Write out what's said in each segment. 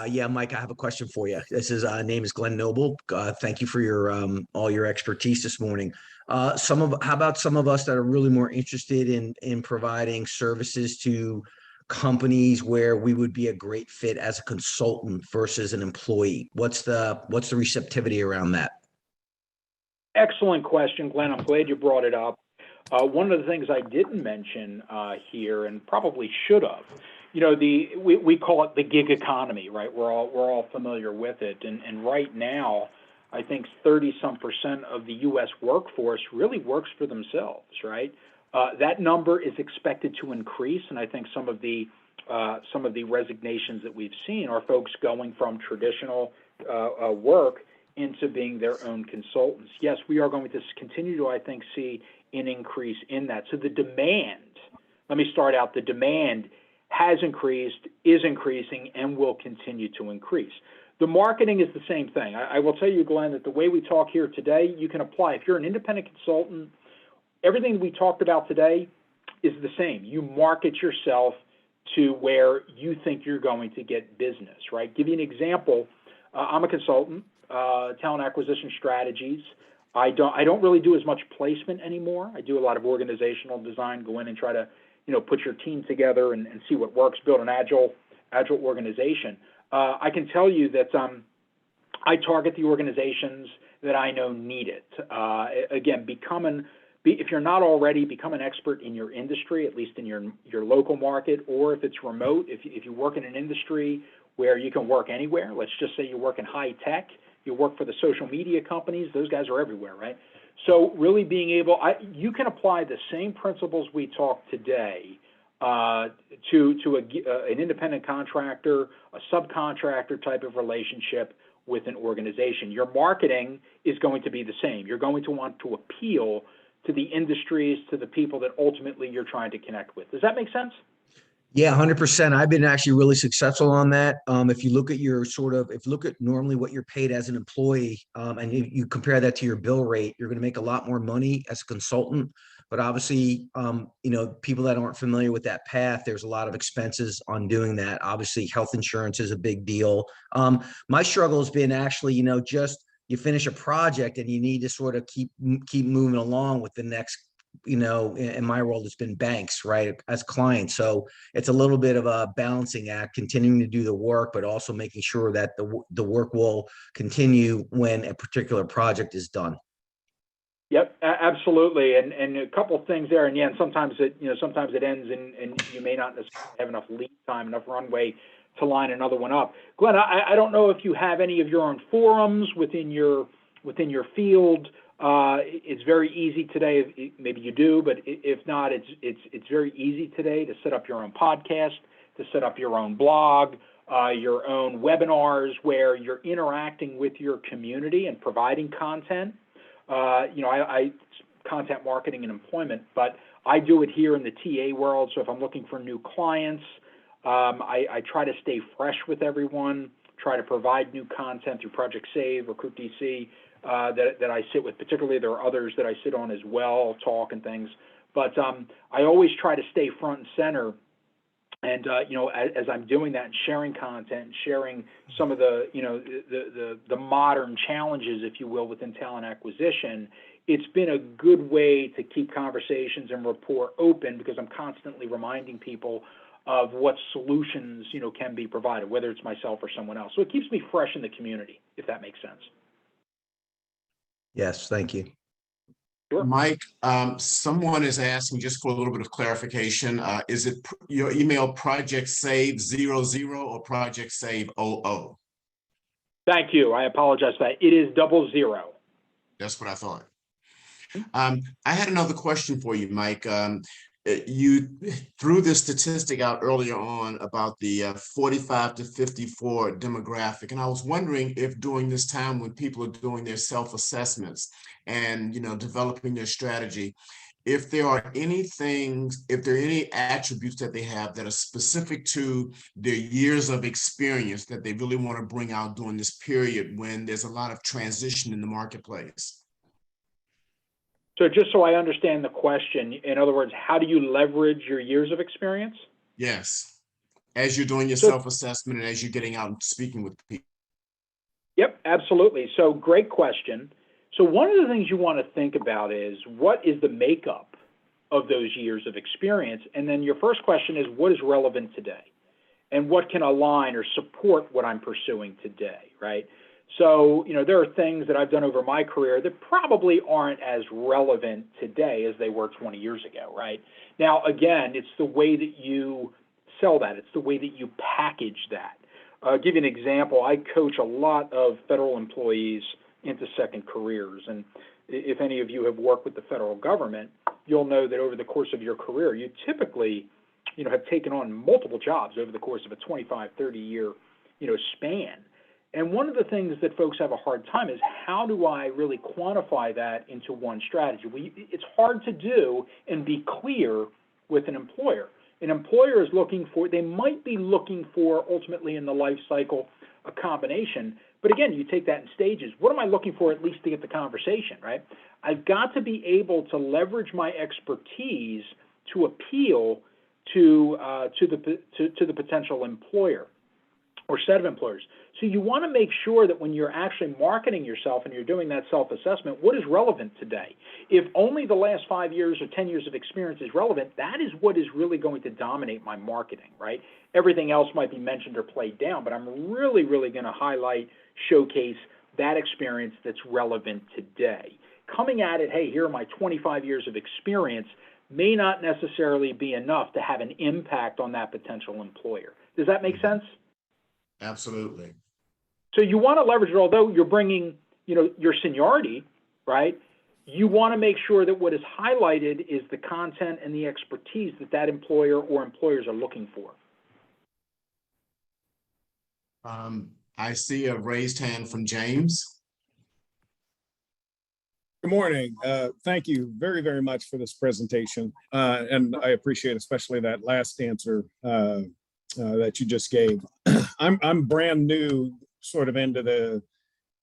Yeah, Mike, I have a question for you. This is name is Glenn Noble. Thank you for your all your expertise this morning. How about some of us that are really more interested in providing services to companies where we would be a great fit as a consultant versus an employee? What's the receptivity around that? Excellent question, Glenn. I'm glad you brought it up. One of the things I didn't mention here, and probably should have, we call it the gig economy, right? We're all familiar with it, and right now, I think 30-some% of the U.S. workforce really works for themselves, right? That number is expected to increase, and I think some of the resignations that we've seen are folks going from traditional work into being their own consultants. Yes, we are going to continue to, I think, see an increase in that. So the demand, let me start out, the demand has increased, is increasing, and will continue to increase. The marketing is the same thing. I will tell you, Glenn, that the way we talk here today, you can apply. If you're an independent consultant, everything we talked about today is the same. You market yourself to where you think you're going to get business, right? Give you an example. I'm a consultant, talent acquisition strategies. I don't really do as much placement anymore. I do a lot of organizational design, go in and try to, put your team together and see what works, build an agile organization. I can tell you that I target the organizations that I know need it. Again, if you're not already, become an expert in your industry, at least in your local market, or if it's remote, if you work in an industry where you can work anywhere. Let's just say you work in high tech, you work for the social media companies, those guys are everywhere, right? So really being able, you can apply the same principles we talked today to an independent contractor, a subcontractor type of relationship with an organization. Your marketing is going to be the same. You're going to want to appeal to the industries, to the people that ultimately you're trying to connect with. Does that make sense? Yeah, 100%. I've been actually really successful on that. If you look at if you look at normally what you're paid as an employee, and you compare that to your bill rate, you're going to make a lot more money as a consultant. But obviously, people that aren't familiar with that path, there's a lot of expenses on doing that. Obviously, health insurance is a big deal. My struggle has been actually, just you finish a project and you need to sort of keep moving along with the next. In my world, it's been banks, right, as clients. So it's a little bit of a balancing act, continuing to do the work, but also making sure that the work will continue when a particular project is done. Yep, absolutely. And a couple of things there. And yeah, and sometimes it ends and you may not necessarily have enough lead time, enough runway to line another one up. Glenn, I don't know if you have any of your own forums within your field. It's very easy today. Maybe you do, but if not, it's very easy today to set up your own podcast, to set up your own blog, your own webinars where you're interacting with your community and providing content. I content marketing and employment, but I do it here in the TA world. So if I'm looking for new clients, I try to stay fresh with everyone, try to provide new content through Project Save, Recruit DC. That I sit with. Particularly, there are others that I sit on as well, talk and things. But I always try to stay front and center. And as I'm doing that and sharing content, sharing some of the the modern challenges, if you will, within talent acquisition, it's been a good way to keep conversations and rapport open because I'm constantly reminding people of what solutions can be provided, whether it's myself or someone else. So it keeps me fresh in the community, if that makes sense. Yes, thank you. Sure. Mike, someone is asking just for a little bit of clarification. Is it your email Project Save 00 or Project Save 00? Thank you. I apologize for that. It is 00. That's what I thought. I had another question for you, Mike. You threw this statistic out earlier on about the 45 to 54 demographic, and I was wondering if during this time when people are doing their self-assessments and developing their strategy, if there are any attributes that they have that are specific to their years of experience that they really want to bring out during this period when there's a lot of transition in the marketplace. So just so I understand the question, in other words, how do you leverage your years of experience? Yes. as you're doing your So, self-assessment and as you're getting out and speaking with people? yep, absolutely. So great question. So one of the things you want to think about is what is the makeup of those years of experience? And then your first question is what is relevant today? And what can align or support what I'm pursuing today, right? So, there are things that I've done over my career that probably aren't as relevant today as they were 20 years ago, right? Now, again, it's the way that you sell that. It's the way that you package that. Give you an example. I coach a lot of federal employees into second careers. And if any of you have worked with the federal government, you'll know that over the course of your career, you typically have taken on multiple jobs over the course of a 25, 30-year, span. And one of the things that folks have a hard time is how do I really quantify that into one strategy? Well, it's hard to do and be clear with an employer. An employer is looking for, they might be looking for ultimately in the life cycle a combination. But again, you take that in stages. What am I looking for at least to get the conversation, right? I've got to be able to leverage my expertise to appeal to the potential employer or set of employers. So you want to make sure that when you're actually marketing yourself and you're doing that self-assessment, what is relevant today? If only the last 5 years or 10 years of experience is relevant, that is what is really going to dominate my marketing, right? Everything else might be mentioned or played down, but I'm really, really going to highlight, showcase that experience that's relevant today. Coming at it, hey, here are my 25 years of experience, may not necessarily be enough to have an impact on that potential employer. Does that make sense? Absolutely. So you want to leverage it, although you're bringing, your seniority, right? You want to make sure that what is highlighted is the content and the expertise that that employer or employers are looking for. I see a raised hand from James. Good morning. Thank you very, very much for this presentation. And I appreciate especially that last answer that you just gave. I'm brand new sort of into the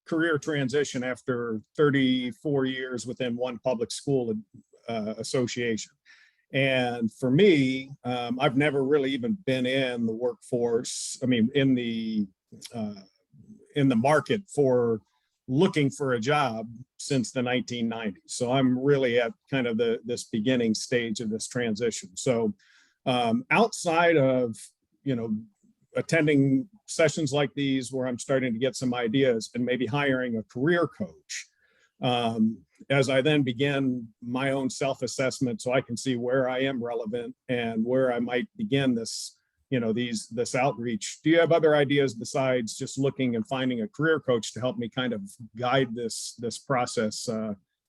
career transition after 34 years within one public school association. And for me, I've never really even been in the workforce. I mean, in the market for looking for a job since the 1990s. So I'm really at kind of this beginning stage of this transition. So outside of, attending sessions like these where I'm starting to get some ideas and maybe hiring a career coach, as I then begin my own self-assessment so I can see where I am relevant and where I might begin this, this outreach. Do you have other ideas besides just looking and finding a career coach to help me kind of guide this process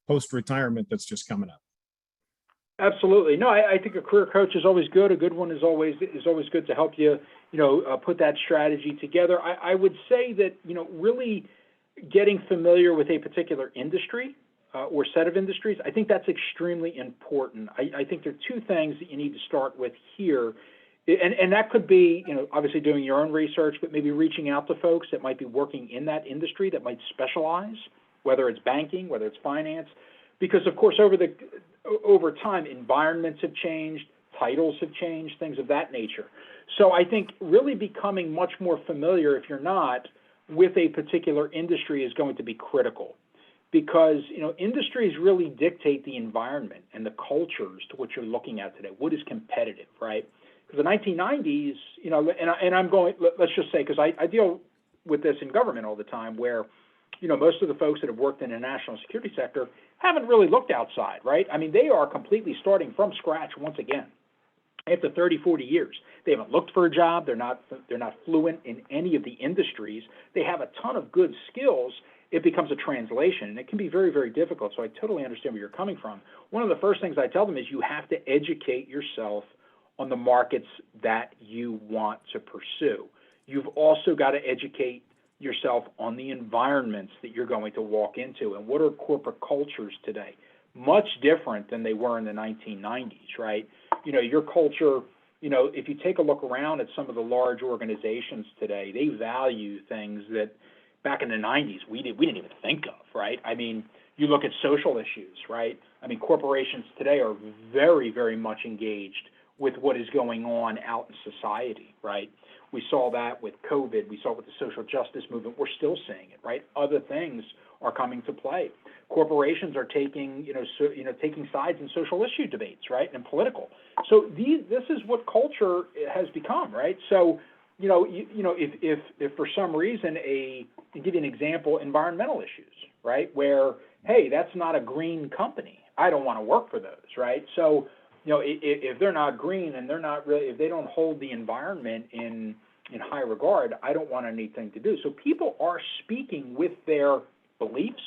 post-retirement that's just coming up? Absolutely. No, I think a career coach is always good. A good one is always good to help you, put that strategy together. I would say that, really getting familiar with a particular industry or set of industries, I think that's extremely important. I think there are two things that you need to start with here. And that could be, obviously doing your own research, but maybe reaching out to folks that might be working in that industry that might specialize, whether it's banking, whether it's finance, because of course over time environments have changed, titles have changed, things of that nature. So I think really becoming much more familiar, if you're not, with a particular industry is going to be critical, because industries really dictate the environment and the cultures to what you're looking at today. What is competitive, right? Because the 1990s, and I'm going, let's just say, because I deal with this in government all the time, where most of the folks that have worked in the national security sector haven't really looked outside, right? I mean, they are completely starting from scratch once again. After 30, 40 years, they haven't looked for a job. They're not fluent in any of the industries. They have a ton of good skills. It becomes a translation, and it can be very, very difficult. So I totally understand where you're coming from. One of the first things I tell them is you have to educate yourself on the markets that you want to pursue. You've also got to educate yourself on the environments that you're going to walk into, and what are corporate cultures today. Much different than they were in the 1990s, right? Your culture, if you take a look around at some of the large organizations today, they value things that back in the 90s we didn't even think of, right? I mean, you look at social issues, right? I mean, corporations today are very, very much engaged with what is going on out in society, right? We saw that with COVID. We saw it with the social justice movement. We're still seeing it, right? Other things are coming to play. Corporations are taking, taking sides in social issue debates, right, and political. So this is what culture has become, right? So, if for some reason to give you an example, environmental issues, right, where, hey, that's not a green company. I don't want to work for those, right? So, if they're not green and they're not really, if they don't hold the environment in high regard, I don't want anything to do. So people are speaking with their beliefs.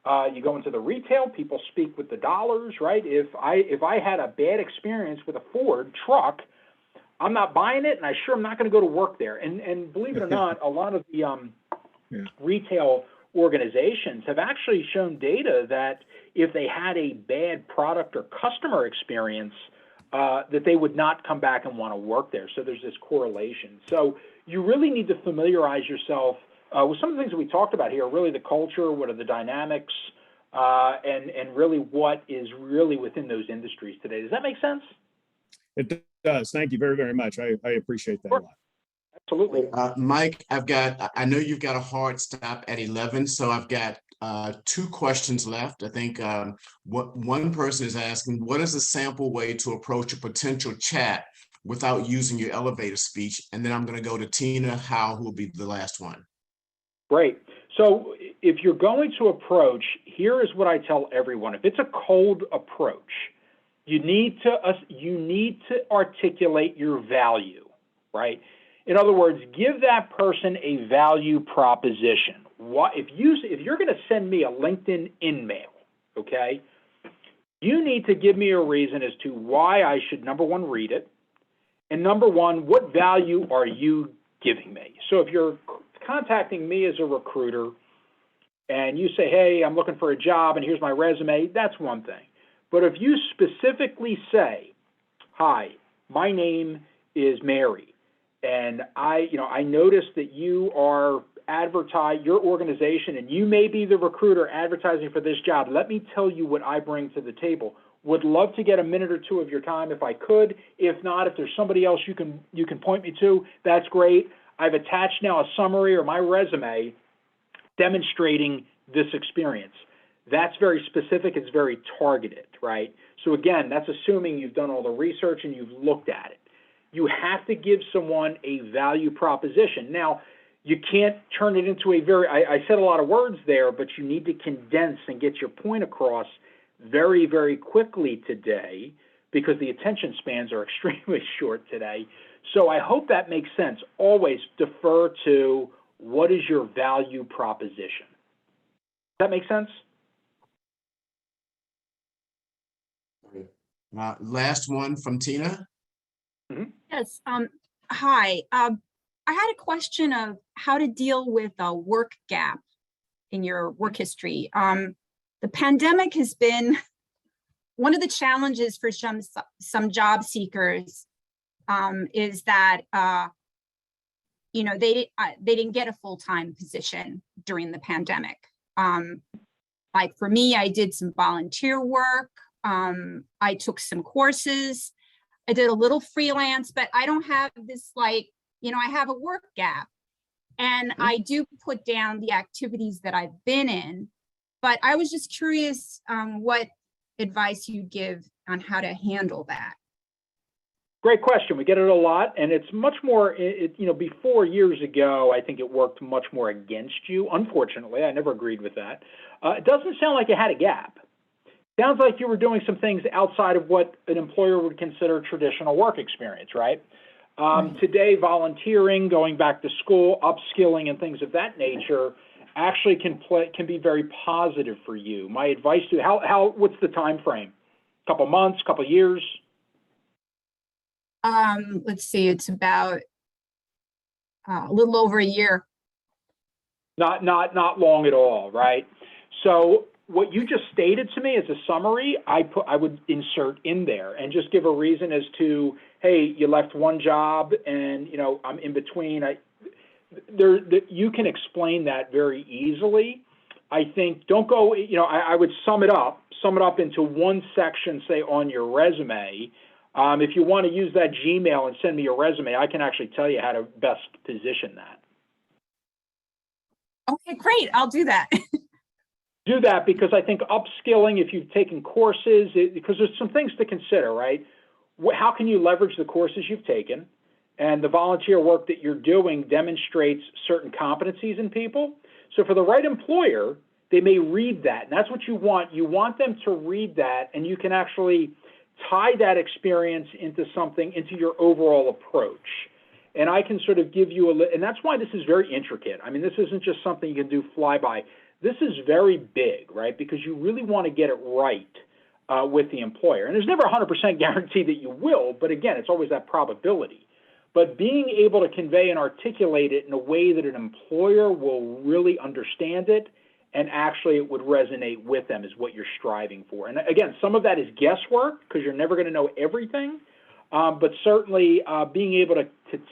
You go into the retail, people speak with the dollars, right? If I had a bad experience with a Ford truck, I'm not buying it, and I sure am not going to go to work there. And believe it or not, a lot of the retail organizations have actually shown data that if they had a bad product or customer experience, that they would not come back and want to work there. So there's this correlation. So you really need to familiarize yourself with some of the things that we talked about here, really the culture, what are the dynamics, and really what is really within those industries today. Does that make sense? It does. Thank you very, very much. I appreciate that a lot. Absolutely. Mike, I know you've got a hard stop at 11, so I've got 2 questions left. I think what one person is asking, what is a sample way to approach a potential chat without using your elevator speech? And then I'm going to go to Tina Howe, who will be the last one. Great. So if you're going to approach, here is what I tell everyone. If it's a cold approach, you need to articulate your value, right? In other words, give that person a value proposition. If you're going to send me a LinkedIn in-mail, okay, you need to give me a reason as to why I should, number one, read it, and number one, what value are you giving me? So if you're contacting me as a recruiter and you say, hey, I'm looking for a job and here's my resume, that's one thing. But if you specifically say, hi, my name is Mary, and I noticed that you are your organization, and you may be the recruiter advertising for this job. Let me tell you what I bring to the table. Would love to get a minute or two of your time if I could. If not, if there's somebody else you can point me to, that's great. I've attached now a summary or my resume demonstrating this experience. That's very specific. It's very targeted, right? So again, that's assuming you've done all the research and you've looked at it. You have to give someone a value proposition. Now, you can't turn it into I said a lot of words there, but you need to condense and get your point across very, very quickly today because the attention spans are extremely short today. So I hope that makes sense. Always defer to what is your value proposition. Does that make sense? Last one from Tina. Mm-hmm. Yes. Hi. I had a question of how to deal with a work gap in your work history. The pandemic has been one of the challenges for some job seekers is that they didn't get a full-time position during the pandemic. Like for me, I did some volunteer work. I took some courses. I did a little freelance, but I don't have this I have a work gap, and I do put down the activities that I've been in, but I was just curious what advice you give on how to handle that. Great question. We get it a lot, and it's much more, before years ago, I think it worked much more against you. Unfortunately, I never agreed with that. It doesn't sound like you had a gap. Sounds like you were doing some things outside of what an employer would consider traditional work experience, right? Today, volunteering, going back to school, upskilling, and things of that nature actually can be very positive for you. My advice to you, what's the time frame? Couple months, couple years? Let's see, it's about a little over a year. Not long at all, right? So what you just stated to me as a summary, I would insert in there and just give a reason as to, hey, you left one job and I'm in between. You can explain that very easily. I think don't go. I would sum it up into one section, say on your resume, If you want to use that Gmail and send me your resume, I can actually tell you how to best position that. Okay, great. I'll do that. Do that because I think upskilling, if you've taken courses, because there's some things to consider, right? How can you leverage the courses you've taken? And the volunteer work that you're doing demonstrates certain competencies in people. So for the right employer, they may read that. And that's what you want. You want them to read that, and you can actually tie that experience into something, into your overall approach. And I can sort of give you and that's why this is very intricate. I mean, this isn't just something you can do flyby. This is very big, right? Because you really want to get it right with the employer. And there's never a 100% guarantee that you will, but again, it's always that probability. But being able to convey and articulate it in a way that an employer will really understand it and actually it would resonate with them is what you're striving for. And again, some of that is guesswork because you're never going to know everything, but certainly being able to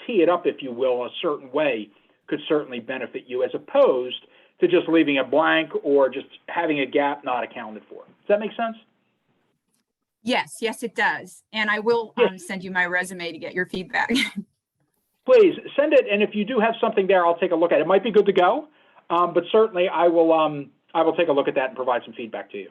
tee it up, if you will, a certain way could certainly benefit you as opposed to just leaving it blank or just having a gap not accounted for. Does that make sense? Yes, it does. And I will send you my resume to get your feedback. Please send it, and if you do have something there, I'll take a look at it. It might be good to go, but certainly I will take a look at that and provide some feedback to you.